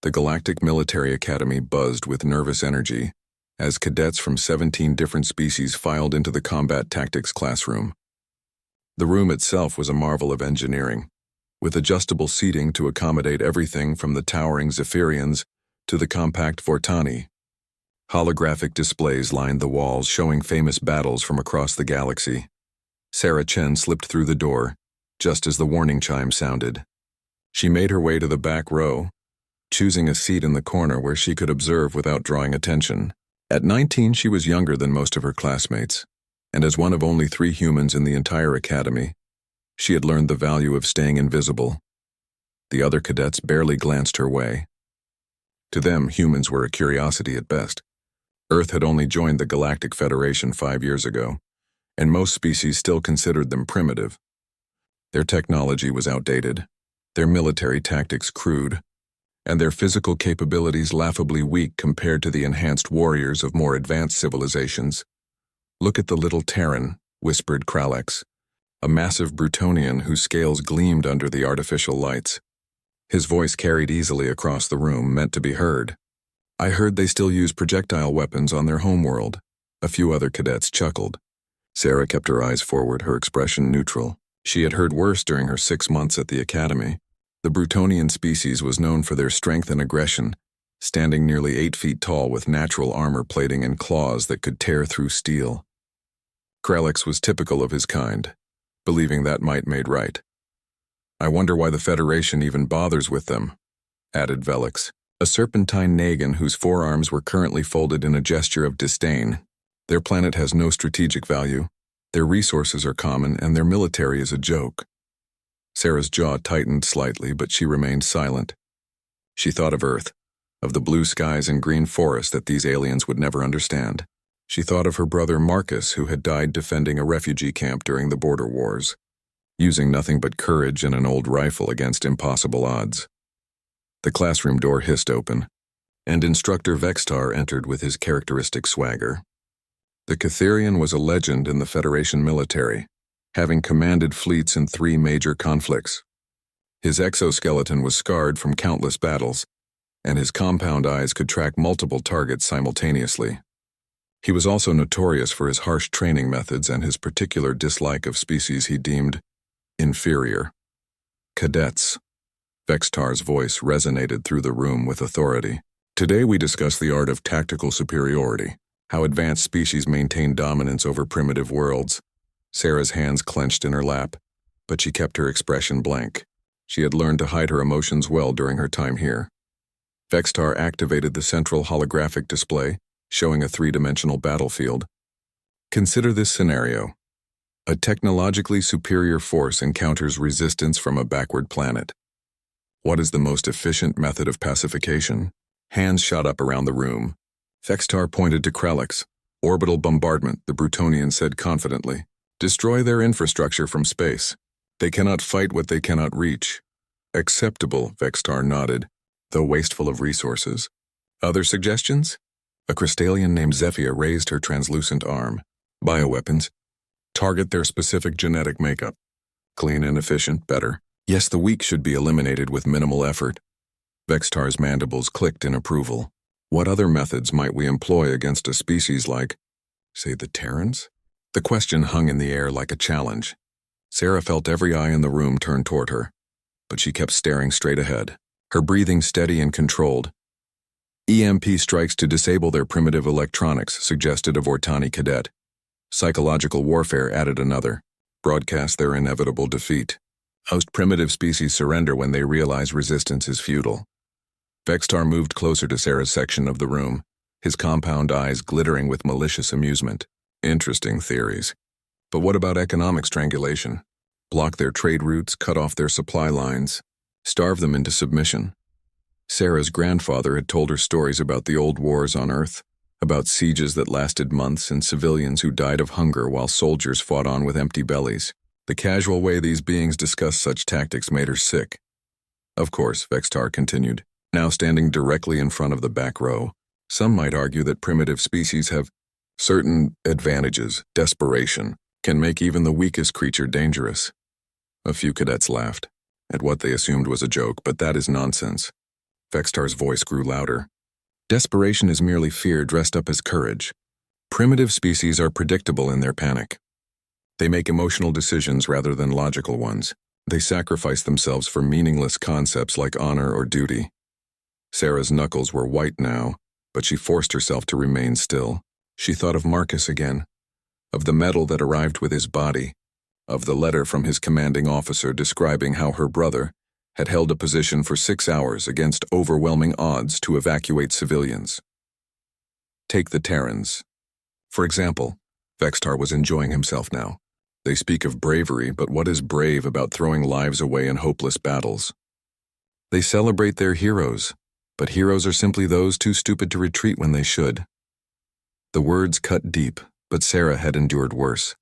The Galactic Military Academy buzzed with nervous energy as cadets from 17 different species filed into the combat tactics classroom. The room itself was a marvel of engineering, with adjustable seating to accommodate everything from the towering Zephyrians to the compact Vortani. Holographic displays lined the walls showing famous battles from across the galaxy. Sarah Chen slipped through the door, just as the warning chime sounded. She made her way to the back row, choosing a seat in the corner where she could observe without drawing attention. At 19, she was younger than most of her classmates, and as one of only 3 humans in the entire academy, she had learned the value of staying invisible. The other cadets barely glanced her way. To them, humans were a curiosity at best. Earth had only joined the Galactic Federation 5 years ago, and most species still considered them primitive. Their technology was outdated, their military tactics crude, and their physical capabilities laughably weak compared to the enhanced warriors of more advanced civilizations. "Look at the little Terran," whispered Kralex, a massive Brutonian whose scales gleamed under the artificial lights. His voice carried easily across the room, meant to be heard. "I heard they still use projectile weapons on their homeworld." A few other cadets chuckled. Sarah kept her eyes forward, her expression neutral. She had heard worse during her 6 months at the academy. The Brutonian species was known for their strength and aggression, standing nearly 8 feet tall with natural armor plating and claws that could tear through steel. Kralex was typical of his kind, believing that might made right. "I wonder why the Federation even bothers with them," added Velix, a serpentine Nagan whose forearms were currently folded in a gesture of disdain. "Their planet has no strategic value, their resources are common, and their military is a joke." Sarah's jaw tightened slightly, but she remained silent. She thought of Earth, of the blue skies and green forests that these aliens would never understand. She thought of her brother Marcus, who had died defending a refugee camp during the border wars, using nothing but courage and an old rifle against impossible odds. The classroom door hissed open, and Instructor Vextar entered with his characteristic swagger. The Catherian was a legend in the Federation military, having commanded fleets in 3 major conflicts. His exoskeleton was scarred from countless battles, and his compound eyes could track multiple targets simultaneously. He was also notorious for his harsh training methods and his particular dislike of species he deemed inferior. "Cadets." Vextar's voice resonated through the room with authority. "Today we discuss the art of tactical superiority, how advanced species maintain dominance over primitive worlds." Sarah's hands clenched in her lap, but she kept her expression blank. She had learned to hide her emotions well during her time here. Vextar activated the central holographic display, showing a 3-dimensional battlefield. "Consider this scenario. A technologically superior force encounters resistance from a backward planet. What is the most efficient method of pacification?" Hands shot up around the room. Vextar pointed to Kralex. "Orbital bombardment," the Brutonian said confidently. "Destroy their infrastructure from space. They cannot fight what they cannot reach." "Acceptable," Vextar nodded, though wasteful of resources. "Other suggestions?" A Crystalian named Zephia raised her translucent arm. "Bioweapons. Target their specific genetic makeup. Clean and efficient, better. Yes, the weak should be eliminated with minimal effort." Vextar's mandibles clicked in approval. "What other methods might we employ against a species like, say, the Terrans?" The question hung in the air like a challenge. Sarah felt every eye in the room turn toward her, but she kept staring straight ahead, her breathing steady and controlled. "EMP strikes to disable their primitive electronics," suggested a Vortani cadet. "Psychological warfare," added another. "Broadcast their inevitable defeat. Most primitive species surrender when they realize resistance is futile." Vextar moved closer to Sarah's section of the room, his compound eyes glittering with malicious amusement. "Interesting theories. But what about economic strangulation? Block their trade routes, cut off their supply lines, starve them into submission." Sarah's grandfather had told her stories about the old wars on Earth, about sieges that lasted months and civilians who died of hunger while soldiers fought on with empty bellies. The casual way these beings discussed such tactics made her sick. "Of course," Vextar continued, now standing directly in front of the back row, "some might argue that primitive species have certain advantages. Desperation can make even the weakest creature dangerous." A few cadets laughed at what they assumed was a joke, but that is nonsense. Vextar's voice grew louder. Desperation is merely fear dressed up as courage. Primitive species are predictable in their panic. They make emotional decisions rather than logical ones. They sacrifice themselves for meaningless concepts like honor or duty. Sarah's knuckles were white now, but she forced herself to remain still. She thought of Marcus again, of the medal that arrived with his body, of the letter from his commanding officer describing how her brother had held a position for 6 hours against overwhelming odds to evacuate civilians. Take the Terrans. For example, Vextar was enjoying himself now. They speak of bravery, but what is brave about throwing lives away in hopeless battles? They celebrate their heroes, but heroes are simply those too stupid to retreat when they should. The words cut deep, but Sarah had endured worse.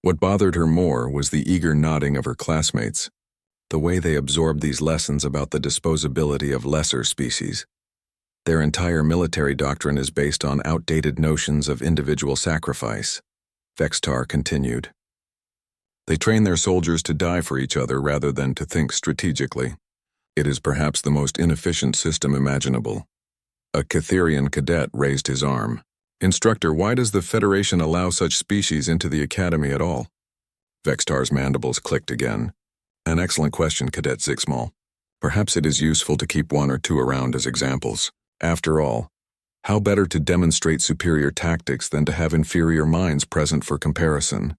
What bothered her more was the eager nodding of her classmates, the way they absorbed these lessons about the disposability of lesser species. Their entire military doctrine is based on outdated notions of individual sacrifice. Vextar continued. They train their soldiers to die for each other rather than to think strategically. It is perhaps the most inefficient system imaginable. A Catherian cadet raised his arm. Instructor, why does the Federation allow such species into the Academy at all? Vextar's mandibles clicked again. An excellent question, Cadet Zixmal. Perhaps it is useful to keep one or two around as examples. After all, how better to demonstrate superior tactics than to have inferior minds present for comparison?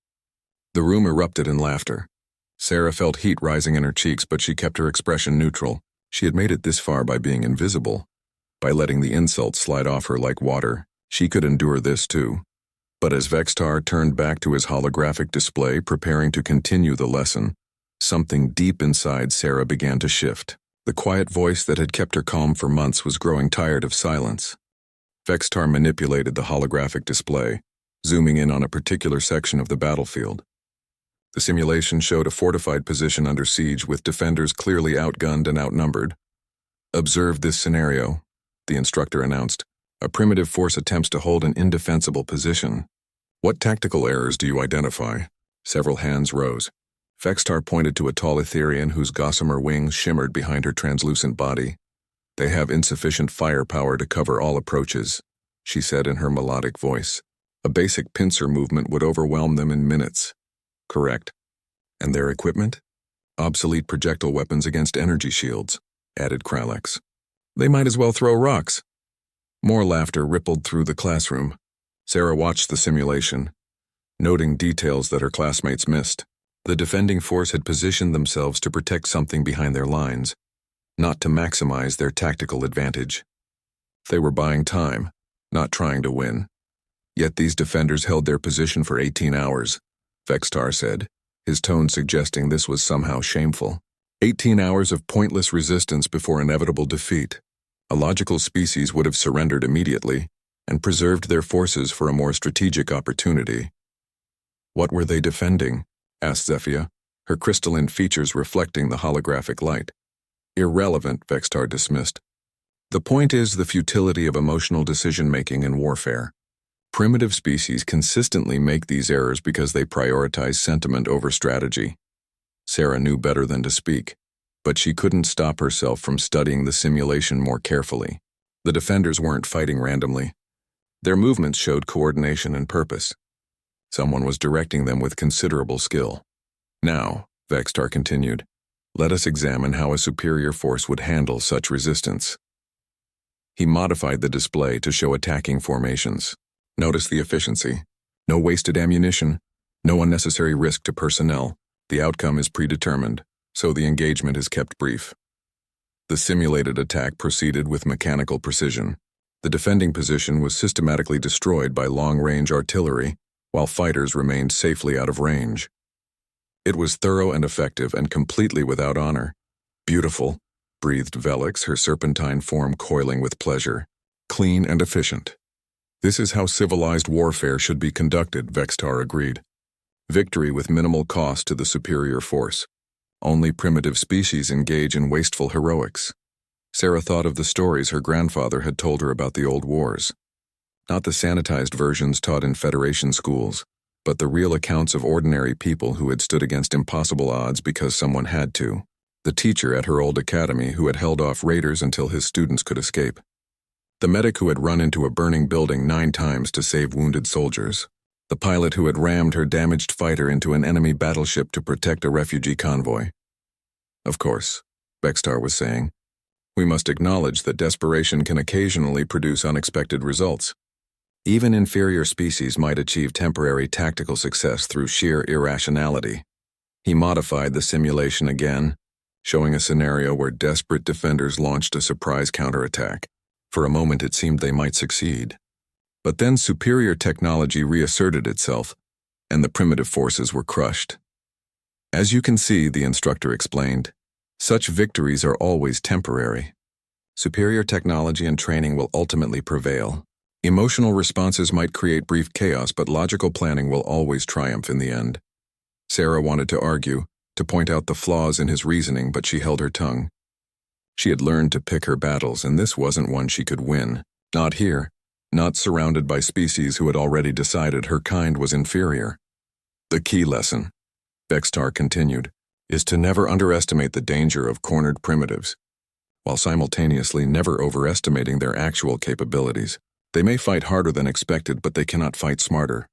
The room erupted in laughter. Sarah felt heat rising in her cheeks, but she kept her expression neutral. She had made it this far by being invisible. By letting the insults slide off her like water, she could endure this too. But as Vextar turned back to his holographic display, preparing to continue the lesson, something deep inside Sarah began to shift. The quiet voice that had kept her calm for months was growing tired of silence. Vextar manipulated the holographic display, zooming in on a particular section of the battlefield. The simulation showed a fortified position under siege with defenders clearly outgunned and outnumbered. Observe this scenario, the instructor announced. A primitive force attempts to hold an indefensible position. What tactical errors do you identify? Several hands rose. Vextar pointed to a tall Etherian whose gossamer wings shimmered behind her translucent body. They have insufficient firepower to cover all approaches, she said in her melodic voice. A basic pincer movement would overwhelm them in minutes. Correct. And their equipment? Obsolete projectile weapons against energy shields, added Kralex. They might as well throw rocks. More laughter rippled through the classroom. Sarah watched the simulation, noting details that her classmates missed. The defending force had positioned themselves to protect something behind their lines, not to maximize their tactical advantage. They were buying time, not trying to win. Yet these defenders held their position for 18 hours, Vextar said, his tone suggesting this was somehow shameful. 18 hours of pointless resistance before inevitable defeat. A logical species would have surrendered immediately and preserved their forces for a more strategic opportunity. What were they defending? Asked Zephyia, her crystalline features reflecting the holographic light. Irrelevant, Vextar dismissed. The point is the futility of emotional decision-making in warfare. Primitive species consistently make these errors because they prioritize sentiment over strategy. Sarah knew better than to speak, but she couldn't stop herself from studying the simulation more carefully. The defenders weren't fighting randomly. Their movements showed coordination and purpose. Someone was directing them with considerable skill. Now, Vextar continued, let us examine how a superior force would handle such resistance. He modified the display to show attacking formations. Notice the efficiency. No wasted ammunition, no unnecessary risk to personnel. The outcome is predetermined, so the engagement is kept brief. The simulated attack proceeded with mechanical precision. The defending position was systematically destroyed by long-range artillery, while fighters remained safely out of range. It was thorough and effective and completely without honor. Beautiful, breathed Velix, her serpentine form coiling with pleasure. Clean and efficient. This is how civilized warfare should be conducted, Vextar agreed. Victory with minimal cost to the superior force. Only primitive species engage in wasteful heroics. Sarah thought of the stories her grandfather had told her about the old wars. Not the sanitized versions taught in Federation schools, but the real accounts of ordinary people who had stood against impossible odds because someone had to. the teacher at her old academy who had held off raiders until his students could escape, the medic who had run into a burning building 9 times to save wounded soldiers, the pilot who had rammed her damaged fighter into an enemy battleship to protect a refugee convoy. Of course, Vextar was saying, we must acknowledge that desperation can occasionally produce unexpected results. Even inferior species might achieve temporary tactical success through sheer irrationality. He modified the simulation again, showing a scenario where desperate defenders launched a surprise counterattack. For a moment it seemed they might succeed. But then superior technology reasserted itself, and the primitive forces were crushed. As you can see, the instructor explained, such victories are always temporary. Superior technology and training will ultimately prevail. Emotional responses might create brief chaos, but logical planning will always triumph in the end. Sarah wanted to argue, to point out the flaws in his reasoning, but she held her tongue. She had learned to pick her battles, and this wasn't one she could win. Not here, not surrounded by species who had already decided her kind was inferior. The key lesson, Vextar continued, is to never underestimate the danger of cornered primitives, while simultaneously never overestimating their actual capabilities. They may fight harder than expected, but they cannot fight smarter.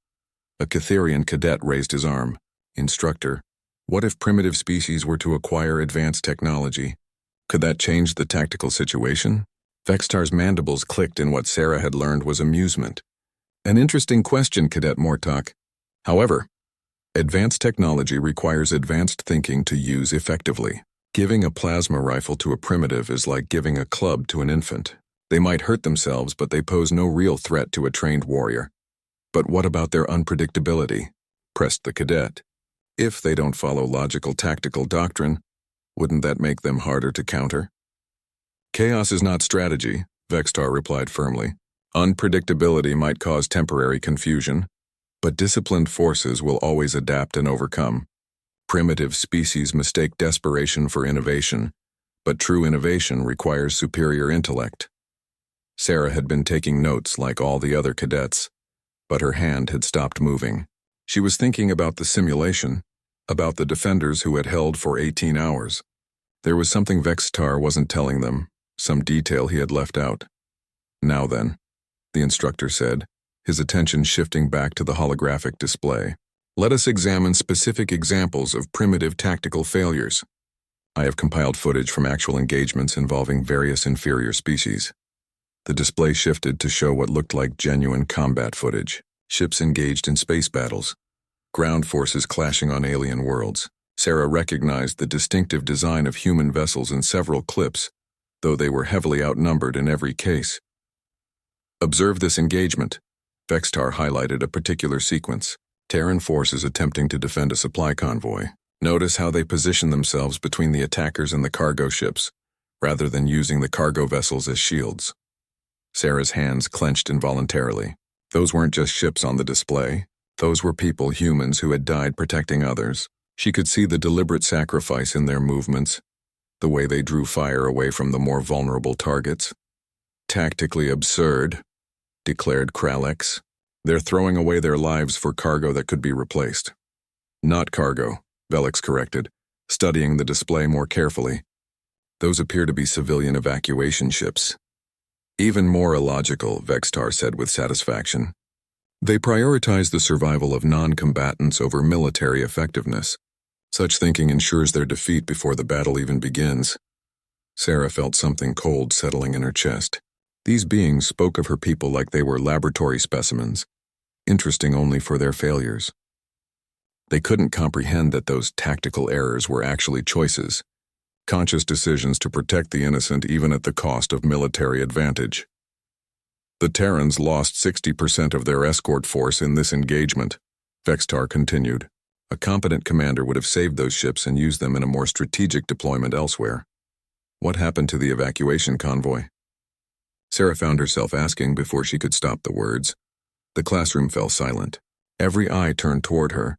A Catherian cadet raised his arm. Instructor, what if primitive species were to acquire advanced technology? Could that change the tactical situation? Vextar's mandibles clicked in what Sarah had learned was amusement. An interesting question, Cadet Mortok. However, advanced technology requires advanced thinking to use effectively. Giving a plasma rifle to a primitive is like giving a club to an infant. They might hurt themselves, but they pose no real threat to a trained warrior. But what about their unpredictability? Pressed the cadet. If they don't follow logical tactical doctrine, wouldn't that make them harder to counter? Chaos is not strategy, Vextar replied firmly. Unpredictability might cause temporary confusion, but disciplined forces will always adapt and overcome. Primitive species mistake desperation for innovation, but true innovation requires superior intellect. Sarah had been taking notes like all the other cadets, but her hand had stopped moving. She was thinking about the simulation, about the defenders who had held for 18 hours. There was something Vextar wasn't telling them, some detail he had left out. Now then, the instructor said, his attention shifting back to the holographic display. Let us examine specific examples of primitive tactical failures. I have compiled footage from actual engagements involving various inferior species. The display shifted to show what looked like genuine combat footage. Ships engaged in space battles. Ground forces clashing on alien worlds. Sarah recognized the distinctive design of human vessels in several clips, though they were heavily outnumbered in every case. Observe this engagement. Vextar highlighted a particular sequence. Terran forces attempting to defend a supply convoy. Notice how they position themselves between the attackers and the cargo ships, rather than using the cargo vessels as shields. Sarah's hands clenched involuntarily. Those weren't just ships on the display. Those were people, humans, who had died protecting others. She could see the deliberate sacrifice in their movements, the way they drew fire away from the more vulnerable targets. Tactically absurd, declared Kralex. They're throwing away their lives for cargo that could be replaced. Not cargo, Velix corrected, studying the display more carefully. Those appear to be civilian evacuation ships. Even more illogical, Vextar said with satisfaction. They prioritize the survival of non-combatants over military effectiveness. Such thinking ensures their defeat before the battle even begins. Sarah felt something cold settling in her chest. These beings spoke of her people like they were laboratory specimens, interesting only for their failures. They couldn't comprehend that those tactical errors were actually choices, conscious decisions to protect the innocent even at the cost of military advantage. The Terrans lost 60% of their escort force in this engagement, Vextar continued. A competent commander would have saved those ships and used them in a more strategic deployment elsewhere. What happened to the evacuation convoy? Sarah found herself asking before she could stop the words. The classroom fell silent. Every eye turned toward her,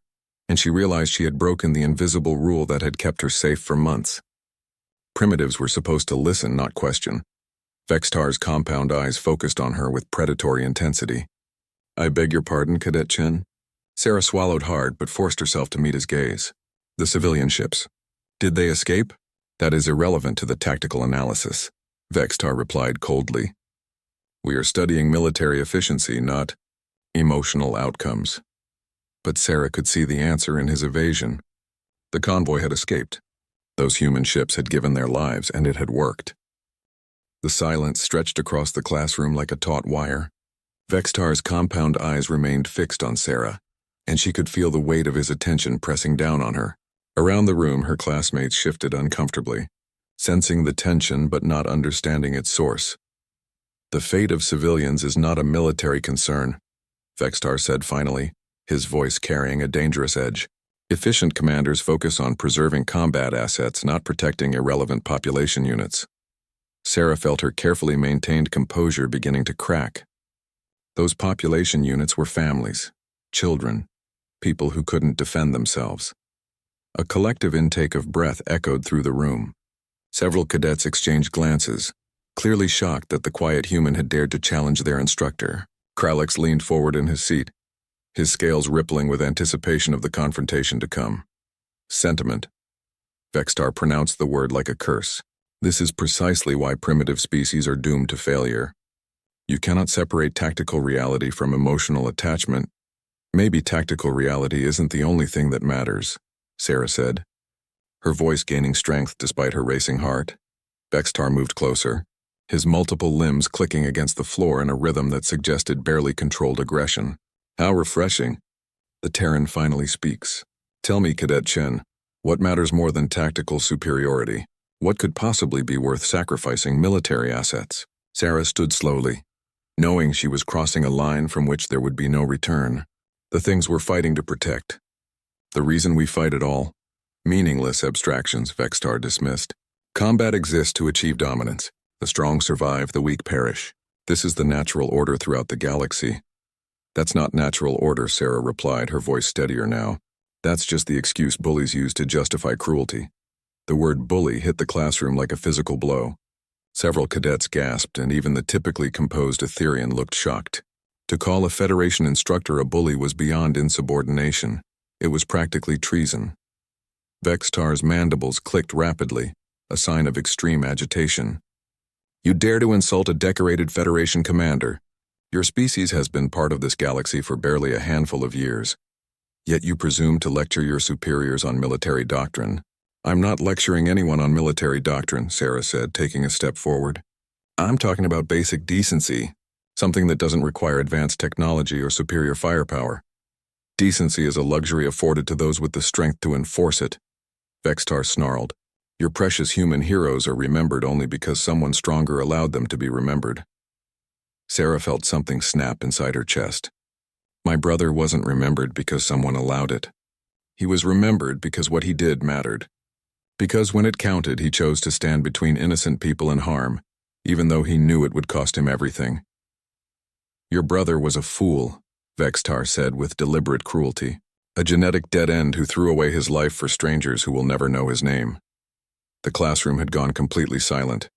and she realized she had broken the invisible rule that had kept her safe for months. Primitives were supposed to listen, not question. Vextar's compound eyes focused on her with predatory intensity. I beg your pardon, Cadet Chen? Sarah swallowed hard but forced herself to meet his gaze. The civilian ships. Did they escape? That is irrelevant to the tactical analysis, Vextar replied coldly. We are studying military efficiency, not emotional outcomes. But Sarah could see the answer in his evasion. The convoy had escaped. Those human ships had given their lives, and it had worked. The silence stretched across the classroom like a taut wire. Vextar's compound eyes remained fixed on Sarah, and she could feel the weight of his attention pressing down on her. Around the room, her classmates shifted uncomfortably, sensing the tension but not understanding its source. The fate of civilians is not a military concern, Vextar said finally, his voice carrying a dangerous edge. Efficient commanders focus on preserving combat assets, not protecting irrelevant population units. Sarah felt her carefully maintained composure beginning to crack. Those population units were families, children, people who couldn't defend themselves. A collective intake of breath echoed through the room. Several cadets exchanged glances, clearly shocked that the quiet human had dared to challenge their instructor. Kralix leaned forward in his seat, his scales rippling with anticipation of the confrontation to come. Sentiment. Vextar pronounced the word like a curse. This is precisely why primitive species are doomed to failure. You cannot separate tactical reality from emotional attachment. Maybe tactical reality isn't the only thing that matters, Sarah said, her voice gaining strength despite her racing heart. Vextar moved closer, his multiple limbs clicking against the floor in a rhythm that suggested barely controlled aggression. How refreshing. The Terran finally speaks. Tell me, Cadet Chen, what matters more than tactical superiority? What could possibly be worth sacrificing military assets? Sarah stood slowly, knowing she was crossing a line from which there would be no return. The things we're fighting to protect. The reason we fight at all? Meaningless abstractions, Vextar dismissed. Combat exists to achieve dominance. The strong survive, the weak perish. This is the natural order throughout the galaxy. That's not natural order, Sarah replied, her voice steadier now. That's just the excuse bullies use to justify cruelty. The word bully hit the classroom like a physical blow. Several cadets gasped, and even the typically composed Etherian looked shocked. To call a Federation instructor a bully was beyond insubordination. It was practically treason. Vextar's mandibles clicked rapidly, a sign of extreme agitation. You dare to insult a decorated Federation commander? Your species has been part of this galaxy for barely a handful of years. Yet you presume to lecture your superiors on military doctrine. I'm not lecturing anyone on military doctrine, Sarah said, taking a step forward. I'm talking about basic decency, something that doesn't require advanced technology or superior firepower. Decency is a luxury afforded to those with the strength to enforce it. Vextar snarled. Your precious human heroes are remembered only because someone stronger allowed them to be remembered. Sarah felt something snap inside her chest. My brother wasn't remembered because someone allowed it. He was remembered because what he did mattered. Because when it counted, he chose to stand between innocent people and harm, even though he knew it would cost him everything. Your brother was a fool, Vextar said with deliberate cruelty. A genetic dead end who threw away his life for strangers who will never know his name. The classroom had gone completely silent.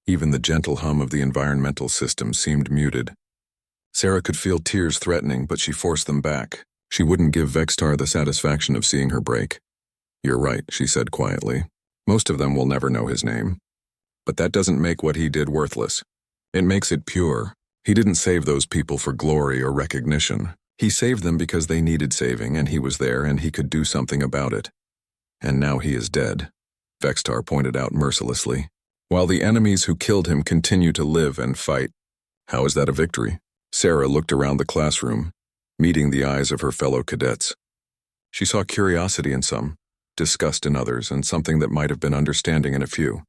Even the gentle hum of the environmental system seemed muted. Sarah could feel tears threatening, but she forced them back. She wouldn't give Vextar the satisfaction of seeing her break. You're right, she said quietly. Most of them will never know his name. But that doesn't make what he did worthless. It makes it pure. He didn't save those people for glory or recognition. He saved them because they needed saving, and he was there and he could do something about it. And now he is dead, Vextar pointed out mercilessly, while the enemies who killed him continue to live and fight. How is that a victory? Sarah looked around the classroom, meeting the eyes of her fellow cadets. She saw curiosity in some, disgust in others, and something that might have been understanding in a few.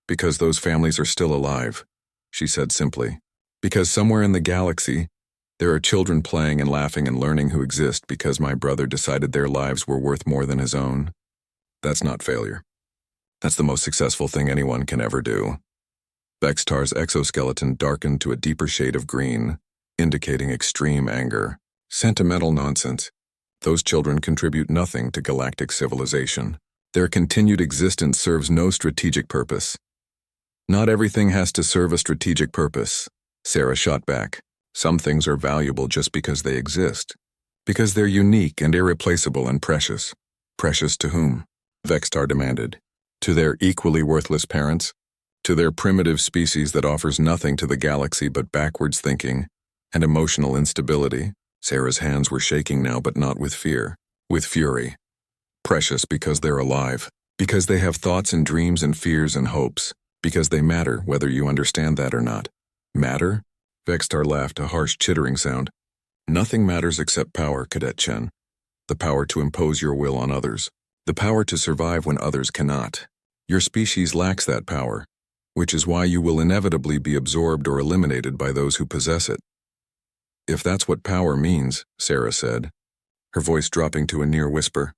Because those families are still alive, she said simply. Because somewhere in the galaxy, there are children playing and laughing and learning who exist because my brother decided their lives were worth more than his own. That's not failure. That's the most successful thing anyone can ever do. Vextar's exoskeleton darkened to a deeper shade of green, indicating extreme anger. Sentimental nonsense. Those children contribute nothing to galactic civilization. Their continued existence serves no strategic purpose. Not everything has to serve a strategic purpose, Sarah shot back. Some things are valuable just because they exist. Because they're unique and irreplaceable and precious. Precious to whom? Vextar demanded. To their equally worthless parents? To their primitive species that offers nothing to the galaxy but backwards thinking and emotional instability? Sarah's hands were shaking now, but not with fear, with fury. Precious because they're alive, because they have thoughts and dreams and fears and hopes, because they matter whether you understand that or not. Matter? Vextar laughed, a harsh chittering sound. Nothing matters except power, Cadet Chen. The power to impose your will on others. The power to survive when others cannot. Your species lacks that power, which is why you will inevitably be absorbed or eliminated by those who possess it. If that's what power means, Sarah said, her voice dropping to a near whisper,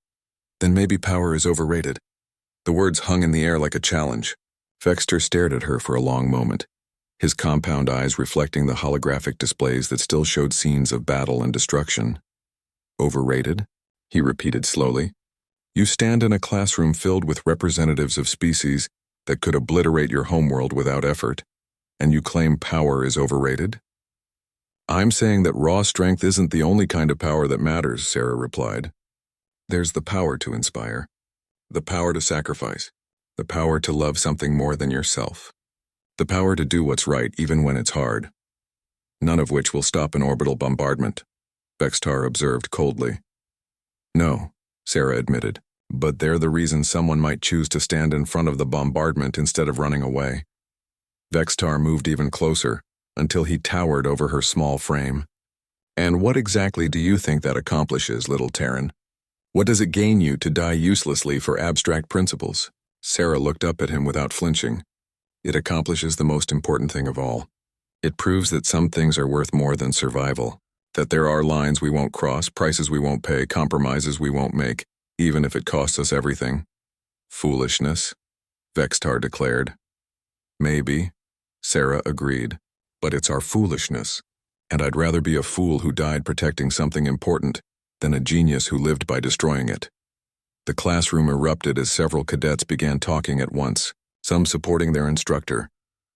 then maybe power is overrated. The words hung in the air like a challenge. Vexter stared at her for a long moment, his compound eyes reflecting the holographic displays that still showed scenes of battle and destruction. Overrated? He repeated slowly. You stand in a classroom filled with representatives of species that could obliterate your homeworld without effort, and you claim power is overrated? I'm saying that raw strength isn't the only kind of power that matters, Sarah replied. There's the power to inspire, the power to sacrifice, the power to love something more than yourself, the power to do what's right even when it's hard. None of which will stop an orbital bombardment, Vextar observed coldly. No, Sarah admitted, but they're the reason someone might choose to stand in front of the bombardment instead of running away. Vextar moved even closer, until he towered over her small frame. And what exactly do you think that accomplishes, little Terran? What does it gain you to die uselessly for abstract principles? Sarah looked up at him without flinching. It accomplishes the most important thing of all. It proves that some things are worth more than survival, that there are lines we won't cross, prices we won't pay, compromises we won't make, even if it costs us everything. Foolishness, Vextar declared. Maybe, Sarah agreed. But it's our foolishness, and I'd rather be a fool who died protecting something important than a genius who lived by destroying it. The classroom erupted as several cadets began talking at once, some supporting their instructor,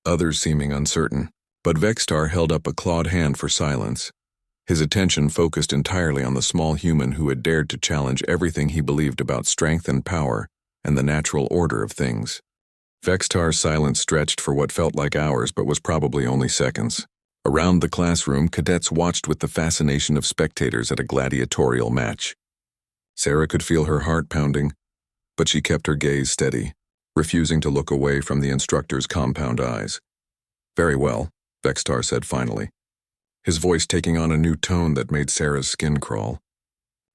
others seeming uncertain, but Vextar held up a clawed hand for silence. His attention focused entirely on the small human who had dared to challenge everything he believed about strength and power and the natural order of things. Vextar's silence stretched for what felt like hours but was probably only seconds. Around the classroom, cadets watched with the fascination of spectators at a gladiatorial match. Sarah could feel her heart pounding, but she kept her gaze steady, refusing to look away from the instructor's compound eyes. Very well, Vextar said finally, his voice taking on a new tone that made Sarah's skin crawl.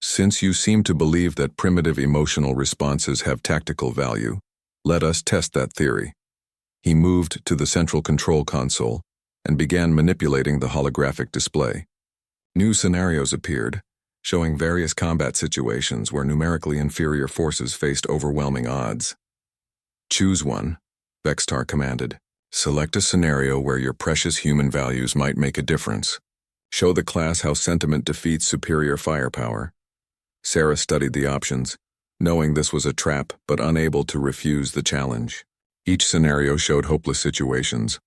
Since you seem to believe that primitive emotional responses have tactical value, let us test that theory. He moved to the central control console and began manipulating the holographic display. New scenarios appeared, showing various combat situations where numerically inferior forces faced overwhelming odds. Choose one, Vextar commanded. Select a scenario where your precious human values might make a difference. Show the class how sentiment defeats superior firepower. Sarah studied the options, knowing this was a trap but unable to refuse the challenge. Each scenario showed hopeless situations,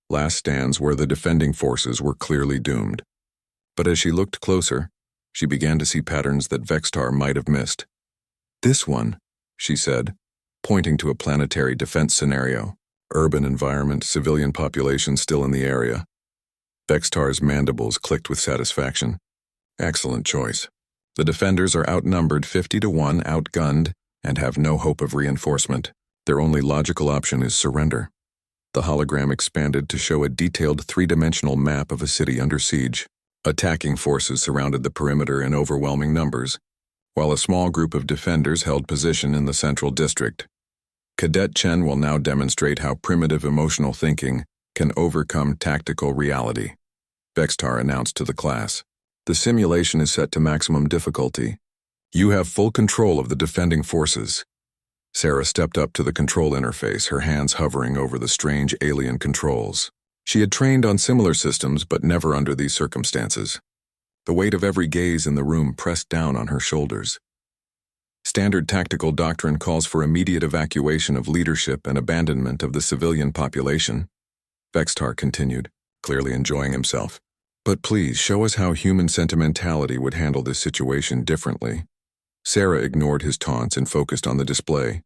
last stands where the defending forces were clearly doomed. But as she looked closer, she began to see patterns that Vextar might have missed. This one, she said, pointing to a planetary defense scenario. Urban environment, civilian population still in the area. Vextar's mandibles clicked with satisfaction. Excellent choice. The defenders are outnumbered 50-1, outgunned, and have no hope of reinforcement. Their only logical option is surrender. The hologram expanded to show a detailed three-dimensional map of a city under siege. Attacking forces surrounded the perimeter in overwhelming numbers, while a small group of defenders held position in the central district. Cadet Chen will now demonstrate how primitive emotional thinking can overcome tactical reality, Vextar announced to the class. The simulation is set to maximum difficulty. You have full control of the defending forces. Sarah stepped up to the control interface, her hands hovering over the strange alien controls. She had trained on similar systems, but never under these circumstances. The weight of every gaze in the room pressed down on her shoulders. Standard tactical doctrine calls for immediate evacuation of leadership and abandonment of the civilian population. Vextar continued, clearly enjoying himself. But please show us how human sentimentality would handle this situation differently. Sarah ignored his taunts and focused on the display.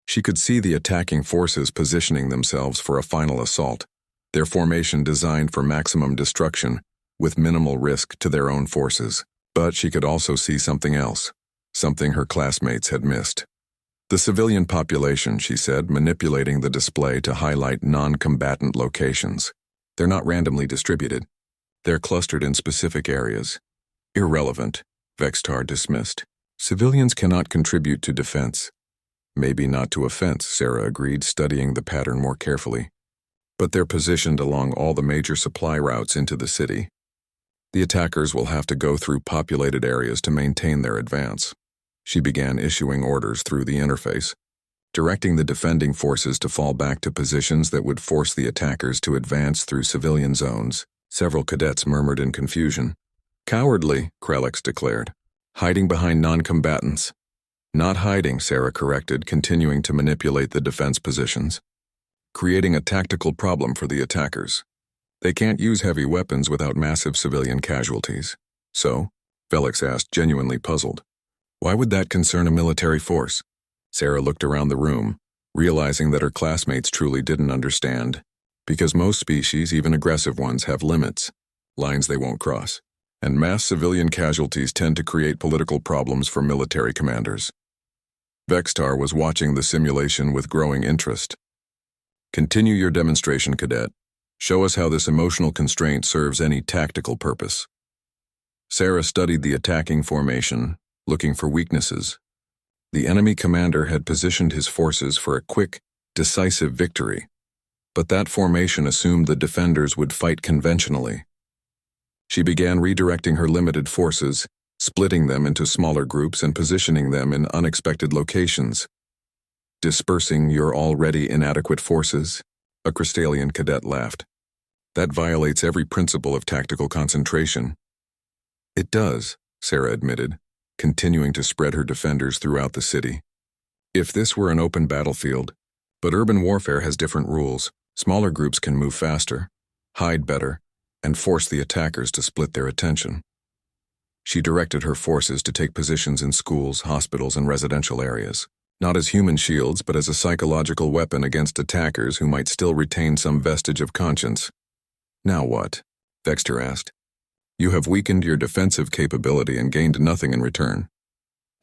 She could see the attacking forces positioning themselves for a final assault, their formation designed for maximum destruction, with minimal risk to their own forces. But she could also see something else, something her classmates had missed. The civilian population, she said, manipulating the display to highlight non-combatant locations. They're not randomly distributed. They're clustered in specific areas. Irrelevant, Vextar dismissed. Civilians cannot contribute to defense. Maybe not to offense, Sarah agreed, studying the pattern more carefully. But they're positioned along all the major supply routes into the city. The attackers will have to go through populated areas to maintain their advance. She began issuing orders through the interface, directing the defending forces to fall back to positions that would force the attackers to advance through civilian zones. Several cadets murmured in confusion. Cowardly, Krelix declared. Hiding behind non-combatants. Not hiding, Sarah corrected, continuing to manipulate the defense positions. Creating a tactical problem for the attackers. They can't use heavy weapons without massive civilian casualties. So? Felix asked, genuinely puzzled. Why would that concern a military force? Sarah looked around the room, realizing that her classmates truly didn't understand. Because most species, even aggressive ones, have limits, lines they won't cross. And mass civilian casualties tend to create political problems for military commanders. Vextar was watching the simulation with growing interest. Continue your demonstration, cadet. Show us how this emotional constraint serves any tactical purpose. Sarah studied the attacking formation, looking for weaknesses. The enemy commander had positioned his forces for a quick, decisive victory, but that formation assumed the defenders would fight conventionally. She began redirecting her limited forces, splitting them into smaller groups and positioning them in unexpected locations. Dispersing your already inadequate forces? A Crystallian cadet laughed. That violates every principle of tactical concentration. It does, Sarah admitted, continuing to spread her defenders throughout the city. If this were an open battlefield, but urban warfare has different rules. Smaller groups can move faster, hide better, and force the attackers to split their attention. She directed her forces to take positions in schools, hospitals, and residential areas, not as human shields but as a psychological weapon against attackers who might still retain some vestige of conscience. Now what? Dexter asked. You have weakened your defensive capability and gained nothing in return.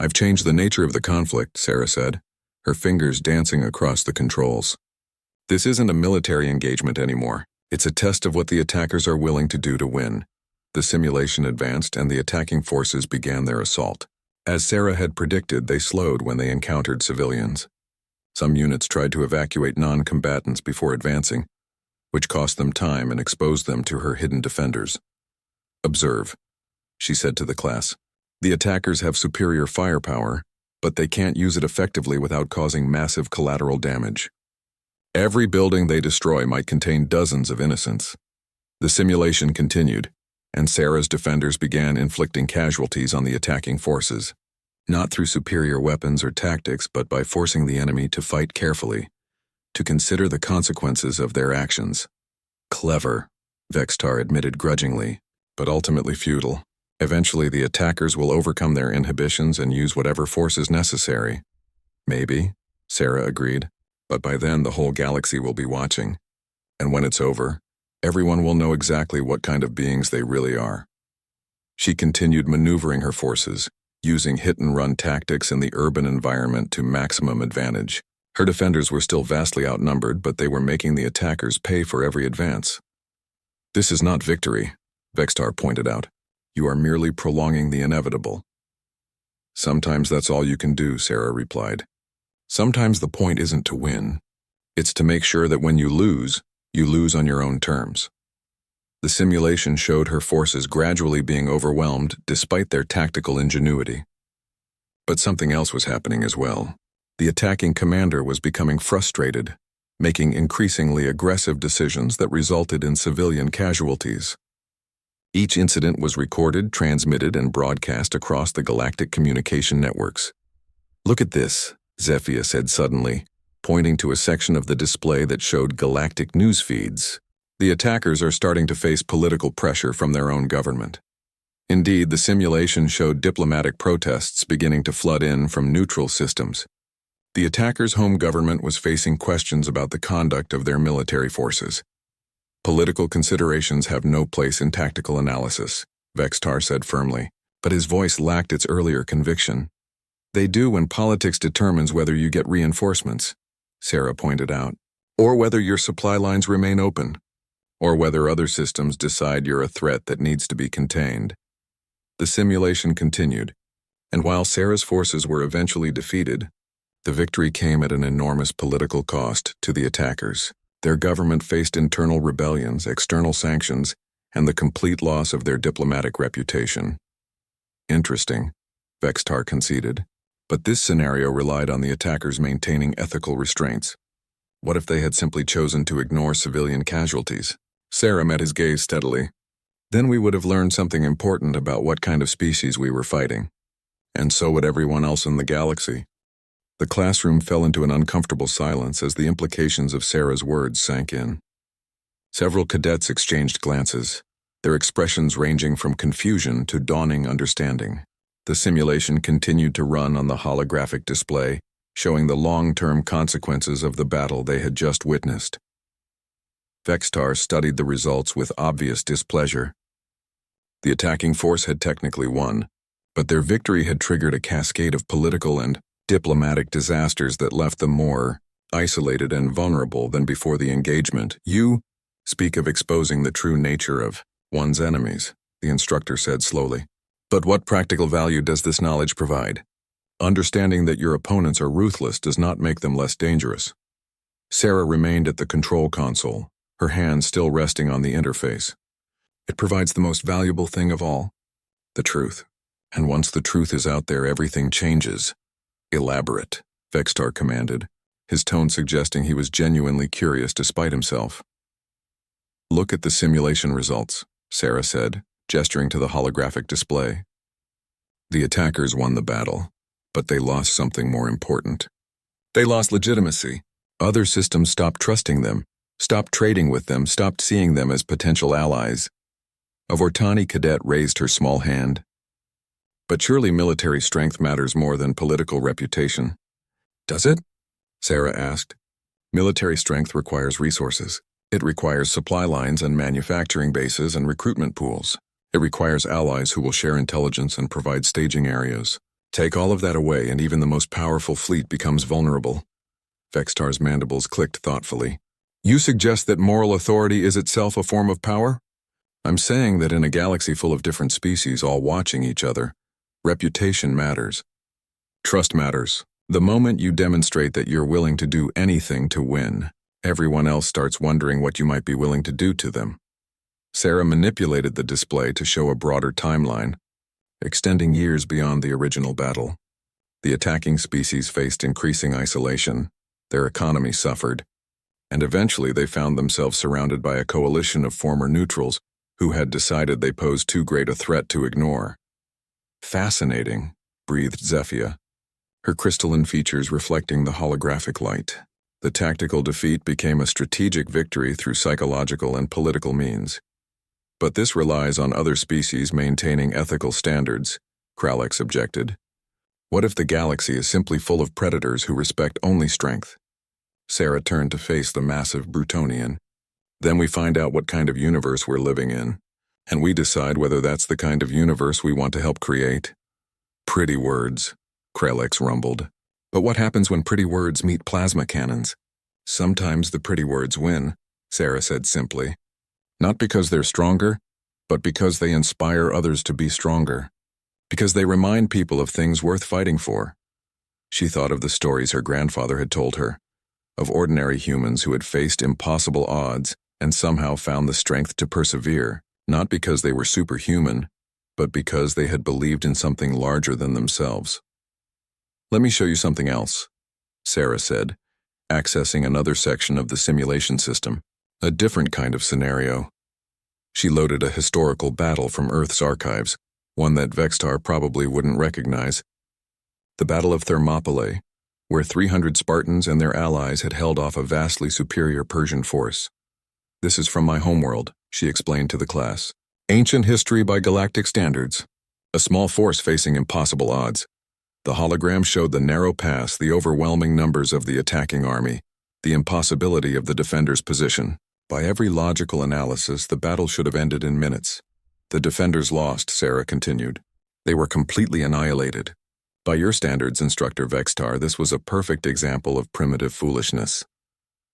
I've changed the nature of the conflict, Sarah said, her fingers dancing across the controls. This isn't a military engagement anymore. It's a test of what the attackers are willing to do to win. The simulation advanced and the attacking forces began their assault. As Sarah had predicted, they slowed when they encountered civilians. Some units tried to evacuate non-combatants before advancing, which cost them time and exposed them to her hidden defenders. Observe, she said to the class. The attackers have superior firepower, but they can't use it effectively without causing massive collateral damage. Every building they destroy might contain dozens of innocents. The simulation continued, and Sarah's defenders began inflicting casualties on the attacking forces, not through superior weapons or tactics, but by forcing the enemy to fight carefully, to consider the consequences of their actions. Clever, Vextar admitted grudgingly, but ultimately futile. Eventually, the attackers will overcome their inhibitions and use whatever force is necessary. Maybe, Sarah agreed, but by then the whole galaxy will be watching. And when it's over, everyone will know exactly what kind of beings they really are. She continued maneuvering her forces, using hit-and-run tactics in the urban environment to maximum advantage. Her defenders were still vastly outnumbered, but they were making the attackers pay for every advance. This is not victory, Vextar pointed out. You are merely prolonging the inevitable. Sometimes that's all you can do, Sarah replied. Sometimes the point isn't to win. It's to make sure that when you lose on your own terms. The simulation showed her forces gradually being overwhelmed despite their tactical ingenuity. But something else was happening as well. The attacking commander was becoming frustrated, making increasingly aggressive decisions that resulted in civilian casualties. Each incident was recorded, transmitted, and broadcast across the galactic communication networks. Look at this, Zephia said suddenly, pointing to a section of the display that showed galactic news feeds. The attackers are starting to face political pressure from their own government. Indeed, the simulation showed diplomatic protests beginning to flood in from neutral systems. The attackers' home government was facing questions about the conduct of their military forces. Political considerations have no place in tactical analysis, Vextar said firmly, but his voice lacked its earlier conviction. They do when politics determines whether you get reinforcements, Sarah pointed out, or whether your supply lines remain open, or whether other systems decide you're a threat that needs to be contained. The simulation continued, and while Sarah's forces were eventually defeated, the victory came at an enormous political cost to the attackers. Their government faced internal rebellions, external sanctions, and the complete loss of their diplomatic reputation. Interesting, Vextar conceded, but this scenario relied on the attackers maintaining ethical restraints. What if they had simply chosen to ignore civilian casualties? Sarah met his gaze steadily. Then we would have learned something important about what kind of species we were fighting. And so would everyone else in the galaxy. The classroom fell into an uncomfortable silence as the implications of Sarah's words sank in. Several cadets exchanged glances, their expressions ranging from confusion to dawning understanding. The simulation continued to run on the holographic display, showing the long-term consequences of the battle they had just witnessed. Vextar studied the results with obvious displeasure. The attacking force had technically won, but their victory had triggered a cascade of political and diplomatic disasters that left them more isolated and vulnerable than before the engagement. You speak of exposing the true nature of one's enemies, the instructor said slowly. But what practical value does this knowledge provide? Understanding that your opponents are ruthless does not make them less dangerous. Sarah remained at the control console, her hands still resting on the interface. It provides the most valuable thing of all, the truth. And once the truth is out there, everything changes. Elaborate, Vextar commanded, his tone suggesting he was genuinely curious despite himself. Look at the simulation results, Sarah said, gesturing to the holographic display. The attackers won the battle, but they lost something more important. They lost legitimacy. Other systems stopped trusting them, stopped trading with them, stopped seeing them as potential allies. A Vortani cadet raised her small hand. But surely military strength matters more than political reputation. Does it? Sarah asked. Military strength requires resources. It requires supply lines and manufacturing bases and recruitment pools. It requires allies who will share intelligence and provide staging areas. Take all of that away and even the most powerful fleet becomes vulnerable. Vextar's mandibles clicked thoughtfully. You suggest that moral authority is itself a form of power? I'm saying that in a galaxy full of different species all watching each other, reputation matters. Trust matters. The moment you demonstrate that you're willing to do anything to win, everyone else starts wondering what you might be willing to do to them. Sarah manipulated the display to show a broader timeline, extending years beyond the original battle. The attacking species faced increasing isolation, their economy suffered, and eventually they found themselves surrounded by a coalition of former neutrals who had decided they posed too great a threat to ignore. Fascinating, breathed Zephia, her crystalline features reflecting the holographic light. The tactical defeat became a strategic victory through psychological and political means. But this relies on other species maintaining ethical standards, Kralex objected. What if the galaxy is simply full of predators who respect only strength? Sarah turned to face the massive Brutonian. Then we find out what kind of universe we're living in, and we decide whether that's the kind of universe we want to help create. Pretty words, Kralex rumbled. But what happens when pretty words meet plasma cannons? Sometimes the pretty words win, Sarah said simply. Not because they're stronger, but because they inspire others to be stronger. Because they remind people of things worth fighting for. She thought of the stories her grandfather had told her, of ordinary humans who had faced impossible odds and somehow found the strength to persevere, not because they were superhuman, but because they had believed in something larger than themselves. Let me show you something else, Sarah said, accessing another section of the simulation system, a different kind of scenario. She loaded a historical battle from Earth's archives, one that Vextar probably wouldn't recognize. The Battle of Thermopylae, where 300 Spartans and their allies had held off a vastly superior Persian force. This is from my homeworld, she explained to the class. Ancient history by galactic standards. A small force facing impossible odds. The hologram showed the narrow pass, the overwhelming numbers of the attacking army, the impossibility of the defenders' position. By every logical analysis, the battle should have ended in minutes. The defenders lost, Sarah continued. They were completely annihilated. By your standards, Instructor Vextar, this was a perfect example of primitive foolishness.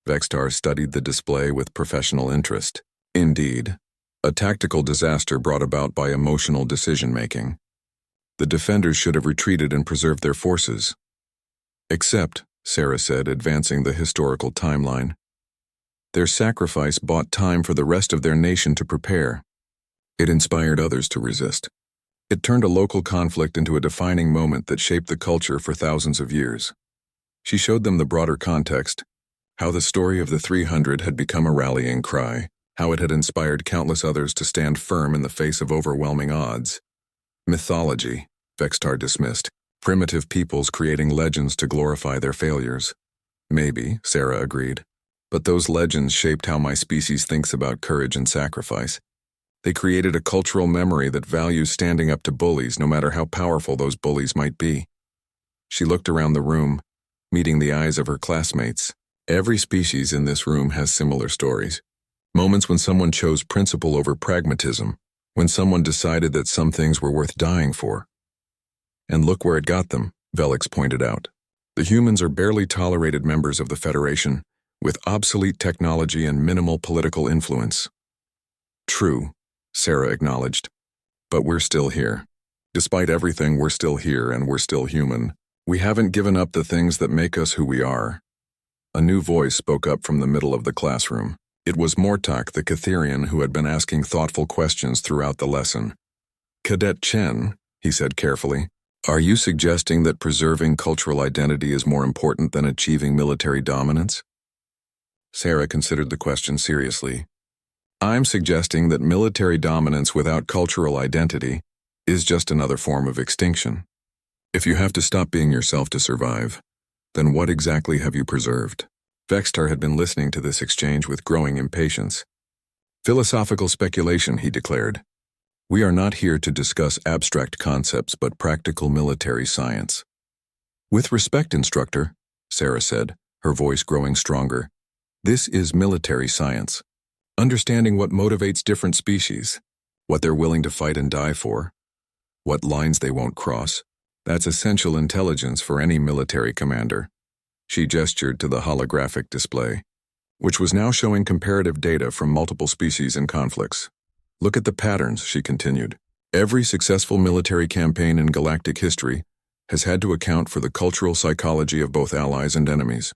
Vextar studied the display with professional interest. Indeed, a tactical disaster brought about by emotional decision-making. The defenders should have retreated and preserved their forces. Except, Sarah said, advancing the historical timeline, their sacrifice bought time for the rest of their nation to prepare. It inspired others to resist. It turned a local conflict into a defining moment that shaped the culture for thousands of years. She showed them the broader context, how the story of the 300 had become a rallying cry, how it had inspired countless others to stand firm in the face of overwhelming odds. Mythology, Vextar dismissed. Primitive peoples creating legends to glorify their failures. Maybe, Sarah agreed. But those legends shaped how my species thinks about courage and sacrifice. They created a cultural memory that values standing up to bullies, no matter how powerful those bullies might be. She looked around the room, meeting the eyes of her classmates. Every species in this room has similar stories. Moments when someone chose principle over pragmatism, when someone decided that some things were worth dying for. And look where it got them, Velix pointed out. The humans are barely tolerated members of the Federation, with obsolete technology and minimal political influence. True, Sarah acknowledged. But we're still here. Despite everything, we're still here and we're still human. We haven't given up the things that make us who we are. A new voice spoke up from the middle of the classroom. It was Mortak, the Catherian, who had been asking thoughtful questions throughout the lesson. Cadet Chen, he said carefully, are you suggesting that preserving cultural identity is more important than achieving military dominance? Sarah considered the question seriously. I'm suggesting that military dominance without cultural identity is just another form of extinction. If you have to stop being yourself to survive, then what exactly have you preserved? Vextar had been listening to this exchange with growing impatience. Philosophical speculation, he declared. We are not here to discuss abstract concepts but practical military science. With respect, Instructor, Sarah said, her voice growing stronger, this is military science. Understanding what motivates different species, what they're willing to fight and die for, what lines they won't cross, that's essential intelligence for any military commander. She gestured to the holographic display, which was now showing comparative data from multiple species and conflicts. Look at the patterns, she continued. Every successful military campaign in galactic history has had to account for the cultural psychology of both allies and enemies.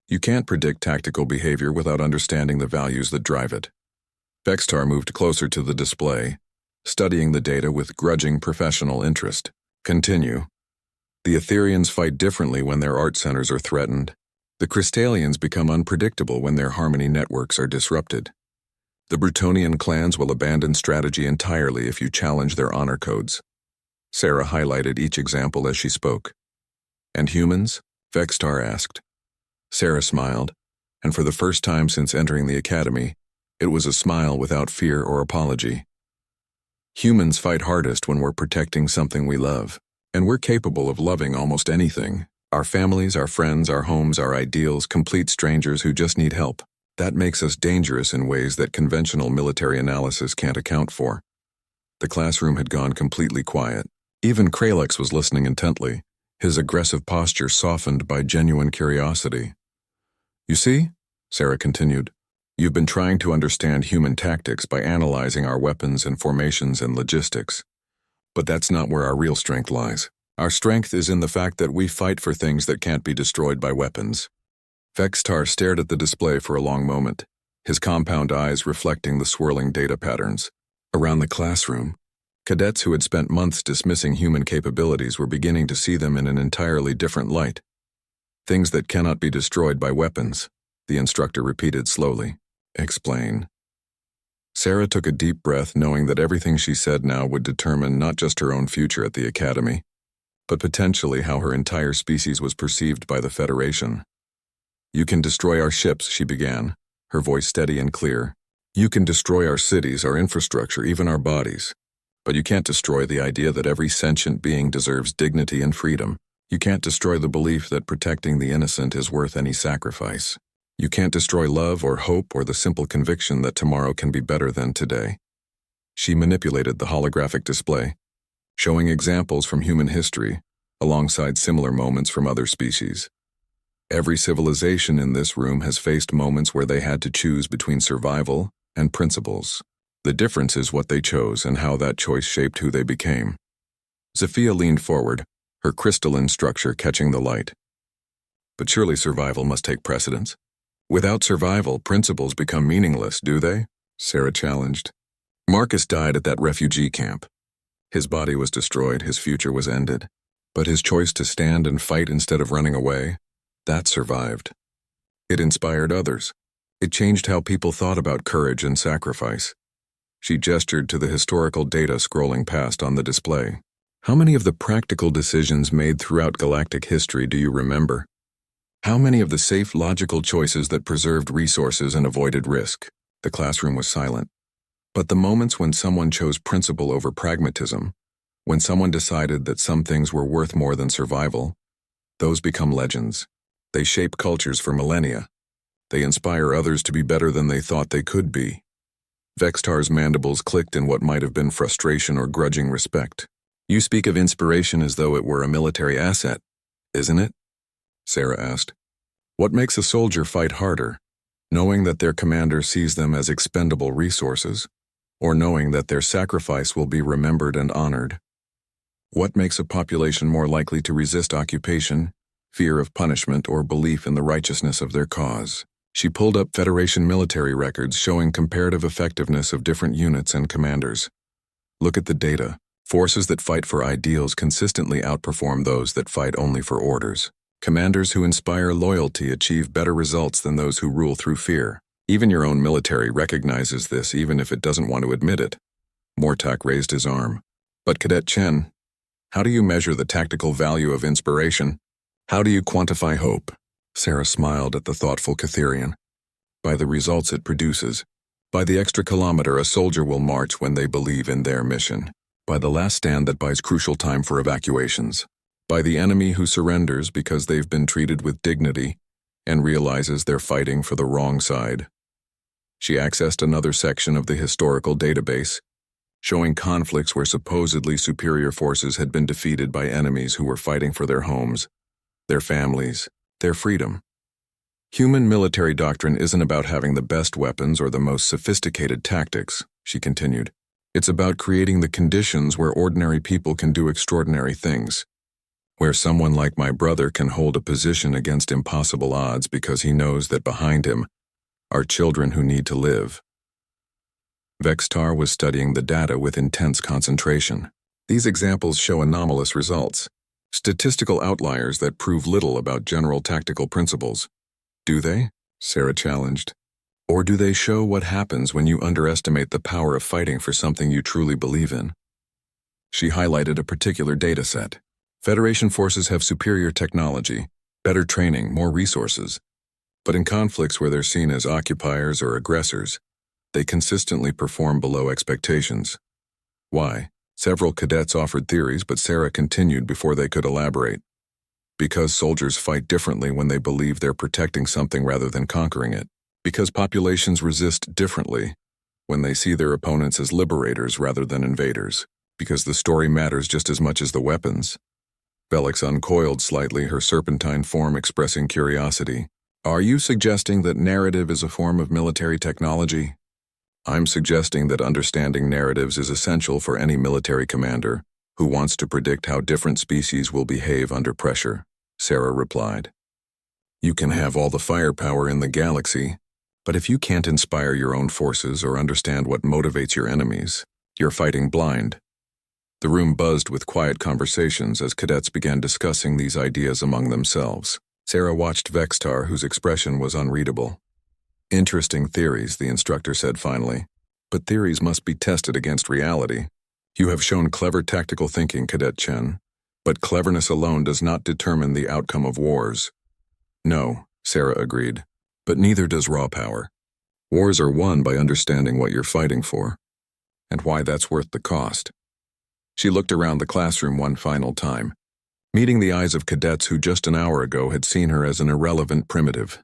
You can't predict tactical behavior without understanding the values that drive it. Vextar moved closer to the display, studying the data with grudging professional interest. Continue. The Etherians fight differently when their art centers are threatened. The Crystallians become unpredictable when their harmony networks are disrupted. The Brutonian clans will abandon strategy entirely if you challenge their honor codes. Sarah highlighted each example as she spoke. And humans? Vextar asked. Sarah smiled, and for the first time since entering the academy, it was a smile without fear or apology. Humans fight hardest when we're protecting something we love, and we're capable of loving almost anything. Our families, our friends, our homes, our ideals, complete strangers who just need help. That makes us dangerous in ways that conventional military analysis can't account for. The classroom had gone completely quiet. Even Kralex was listening intently, his aggressive posture softened by genuine curiosity. You see, Sarah continued, you've been trying to understand human tactics by analyzing our weapons and formations and logistics. But that's not where our real strength lies. Our strength is in the fact that we fight for things that can't be destroyed by weapons. Vextar stared at the display for a long moment, his compound eyes reflecting the swirling data patterns. Around the classroom, cadets who had spent months dismissing human capabilities were beginning to see them in an entirely different light. Things that cannot be destroyed by weapons, the instructor repeated slowly. Explain. Sarah took a deep breath, knowing that everything she said now would determine not just her own future at the academy, but potentially how her entire species was perceived by the Federation. You can destroy our ships, she began, her voice steady and clear. You can destroy our cities, our infrastructure, even our bodies. But you can't destroy the idea that every sentient being deserves dignity and freedom. You can't destroy the belief that protecting the innocent is worth any sacrifice. You can't destroy love or hope or the simple conviction that tomorrow can be better than today. She manipulated the holographic display, showing examples from human history, alongside similar moments from other species. Every civilization in this room has faced moments where they had to choose between survival and principles. The difference is what they chose and how that choice shaped who they became. Zafia leaned forward, her crystalline structure catching the light. But surely survival must take precedence. Without survival, principles become meaningless, do they? Sarah challenged. Marcus died at that refugee camp. His body was destroyed, his future was ended. But his choice to stand and fight instead of running away, that survived. It inspired others. It changed how people thought about courage and sacrifice. She gestured to the historical data scrolling past on the display. How many of the practical decisions made throughout galactic history do you remember? How many of the safe, logical choices that preserved resources and avoided risk? The classroom was silent. But the moments when someone chose principle over pragmatism, when someone decided that some things were worth more than survival, those become legends. They shape cultures for millennia. They inspire others to be better than they thought they could be. Vextar's mandibles clicked in what might have been frustration or grudging respect. You speak of inspiration as though it were a military asset, isn't it? Sarah asked. What makes a soldier fight harder? Knowing that their commander sees them as expendable resources, or knowing that their sacrifice will be remembered and honored? What makes a population more likely to resist occupation, fear of punishment, or belief in the righteousness of their cause? She pulled up Federation military records showing comparative effectiveness of different units and commanders. Look at the data. Forces that fight for ideals consistently outperform those that fight only for orders. Commanders who inspire loyalty achieve better results than those who rule through fear. Even your own military recognizes this, even if it doesn't want to admit it. Mortak raised his arm. But Cadet Chen, how do you measure the tactical value of inspiration? How do you quantify hope? Sarah smiled at the thoughtful Catherian. By the results it produces. By the extra kilometer a soldier will march when they believe in their mission. By the last stand that buys crucial time for evacuations. By the enemy who surrenders because they've been treated with dignity and realizes they're fighting for the wrong side. She accessed another section of the historical database, showing conflicts where supposedly superior forces had been defeated by enemies who were fighting for their homes, their families, their freedom. Human military doctrine isn't about having the best weapons or the most sophisticated tactics, she continued. It's about creating the conditions where ordinary people can do extraordinary things, where someone like my brother can hold a position against impossible odds because he knows that behind him are children who need to live. Vextar was studying the data with intense concentration. These examples show anomalous results, statistical outliers that prove little about general tactical principles. Do they? Sarah challenged. Or do they show what happens when you underestimate the power of fighting for something you truly believe in? She highlighted a particular data set. Federation forces have superior technology, better training, more resources. But in conflicts where they're seen as occupiers or aggressors, they consistently perform below expectations. Why? Several cadets offered theories, but Sarah continued before they could elaborate. Because soldiers fight differently when they believe they're protecting something rather than conquering it. Because populations resist differently when they see their opponents as liberators rather than invaders. Because the story matters just as much as the weapons. Bellix uncoiled slightly, her serpentine form expressing curiosity. Are you suggesting that narrative is a form of military technology? I'm suggesting that understanding narratives is essential for any military commander who wants to predict how different species will behave under pressure, Sarah replied. You can have all the firepower in the galaxy, but if you can't inspire your own forces or understand what motivates your enemies, you're fighting blind. The room buzzed with quiet conversations as cadets began discussing these ideas among themselves. Sarah watched Vextar, whose expression was unreadable. Interesting theories, the instructor said finally, but theories must be tested against reality. You have shown clever tactical thinking, Cadet Chen, but cleverness alone does not determine the outcome of wars. No, Sarah agreed, but neither does raw power. Wars are won by understanding what you're fighting for, and why that's worth the cost. She looked around the classroom one final time, meeting the eyes of cadets who just an hour ago had seen her as an irrelevant primitive.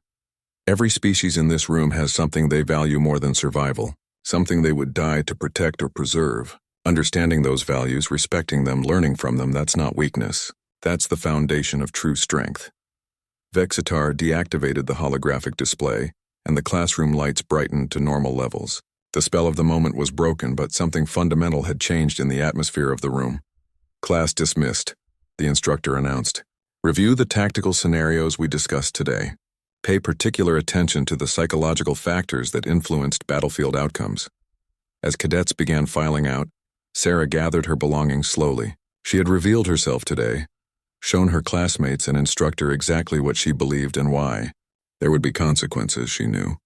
Every species in this room has something they value more than survival, something they would die to protect or preserve. Understanding those values, respecting them, learning from them, that's not weakness. That's the foundation of true strength. Vexitar deactivated the holographic display, and the classroom lights brightened to normal levels. The spell of the moment was broken, but something fundamental had changed in the atmosphere of the room. Class dismissed, the instructor announced. Review the tactical scenarios we discussed today. Pay particular attention to the psychological factors that influenced battlefield outcomes. As cadets began filing out, Sarah gathered her belongings slowly. She had revealed herself today, shown her classmates and instructor exactly what she believed and why. There would be consequences, she knew.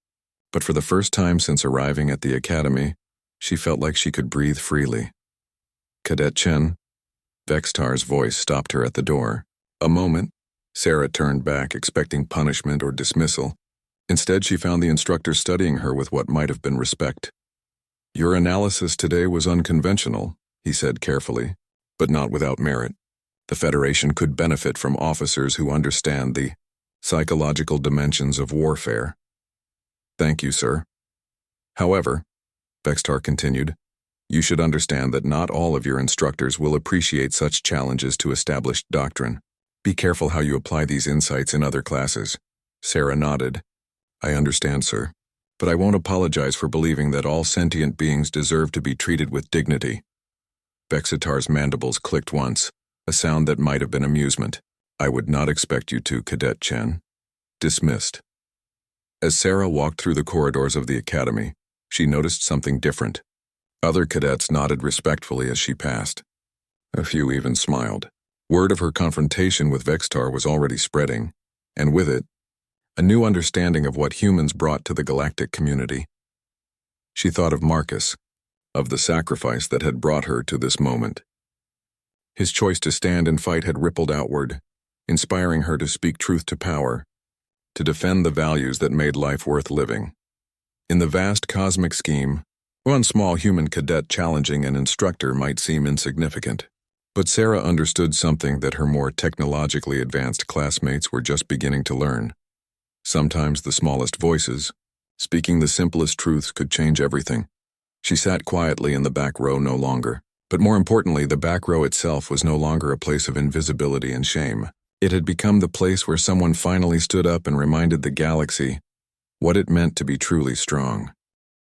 But for the first time since arriving at the academy, she felt like she could breathe freely. Cadet Chen, Vextar's voice stopped her at the door. A moment, Sarah turned back, expecting punishment or dismissal. Instead, she found the instructor studying her with what might have been respect. Your analysis today was unconventional, he said carefully, but not without merit. The Federation could benefit from officers who understand the psychological dimensions of warfare. Thank you, sir. However, Vextar continued, you should understand that not all of your instructors will appreciate such challenges to established doctrine. Be careful how you apply these insights in other classes. Sarah nodded. I understand, sir, but I won't apologize for believing that all sentient beings deserve to be treated with dignity. Vexitar's mandibles clicked once, a sound that might have been amusement. I would not expect you to, Cadet Chen. Dismissed. As Sarah walked through the corridors of the academy, she noticed something different. Other cadets nodded respectfully as she passed. A few even smiled. Word of her confrontation with Vextar was already spreading, and with it, a new understanding of what humans brought to the galactic community. She thought of Marcus, of the sacrifice that had brought her to this moment. His choice to stand and fight had rippled outward, inspiring her to speak truth to power, to defend the values that made life worth living. In the vast cosmic scheme, one small human cadet challenging an instructor might seem insignificant. But Sarah understood something that her more technologically advanced classmates were just beginning to learn. Sometimes the smallest voices, speaking the simplest truths, could change everything. She sat quietly in the back row no longer. But more importantly, the back row itself was no longer a place of invisibility and shame. It had become the place where someone finally stood up and reminded the galaxy what it meant to be truly strong.